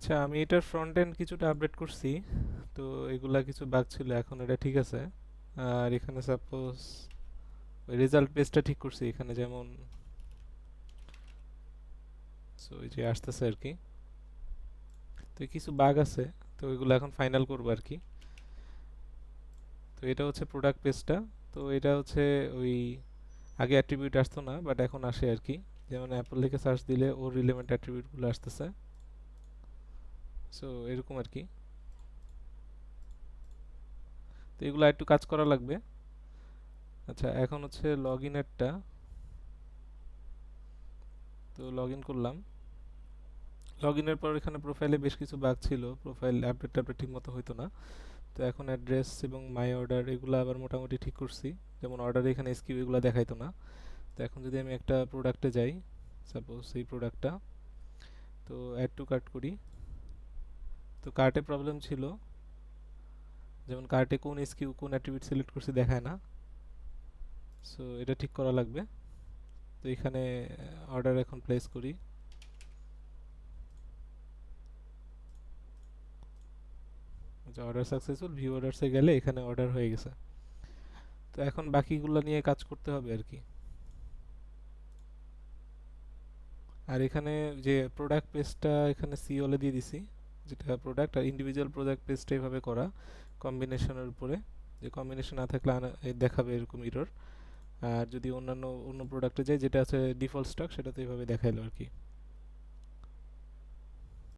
আচ্ছা, আমি এটার ফ্রন্ট এন্ড কিছুটা আপডেট করছি। তো এগুলা কিছু বাগ ছিল, এখন এটা ঠিক আছে। আর এখানে সাপোজ রেজাল্ট পেজটা ঠিক করছি এখানে, যেমন সো এই যে আসতেছে আর কি। তো কিছু বাগ আছে, তো এগুলো এখন ফাইনাল করবো আর কি। তো এটা হচ্ছে প্রোডাক্ট পেজটা। তো এটা হচ্ছে ওই আগে অ্যাট্রিবিউট আসতো না, বাট এখন আসে আর কি। যেমন অ্যাপল লিখে সার্চ দিলে ওর রিলেভেন্ট অ্যাট্রিবিউটগুলো আসতেছে। সো এরকম আর কি। তো এগুলো একটু কাজ করা লাগবে। আচ্ছা, এখন হচ্ছে লগ ইনেরটা। তো লগ ইন করলাম। লগ ইনের পর এখানে প্রোফাইলে বেশ কিছু বাগ ছিল, প্রোফাইল আপডেট আপডেট ঠিক মতো হইতো না। তো এখন অ্যাড্রেস এবং মাই অর্ডার এগুলো আবার মোটামুটি ঠিক করছি। যেমন অর্ডারে এখানে এসকিউ এগুলো দেখাইতো না। তো এখন যদি আমি একটা প্রোডাক্টে যাই, সাপোজ এই প্রোডাক্টটা, তো অ্যাড টু কার্ট করি। তো কার্টে প্রবলেম ছিল, যেমন কার্টে কোন এসকিউ কোন অ্যাট্রিবিউট সিলেক্ট করছি দেখায় না। সো এটা ঠিক করা লাগবে। তো এখানে অর্ডার এখন প্লেস করি। আচ্ছা, অর্ডার সাকসেসফুল, ভিউ অর্ডারসে গেলে এখানে অর্ডার হয়ে গেছে। তো এখন বাকিগুলো নিয়ে কাজ করতে হবে আর কি। আর এখানে যে প্রোডাক্ট পেজটা এখানে সিওলে দিয়ে দিছি, যেটা প্রোডাক্ট আর ইন্ডিভিজুয়াল প্রোডাক্ট পেজটা এভাবে করা কম্বিনেশনের উপরে। যে কম্বিনেশন না থাকলে দেখাবে এরকম এরর। আর যদি অন্য প্রোডাক্টে যাই যেটা আছে ডিফল্ট স্টক, সেটা তো এইভাবে দেখাইলো আর কি।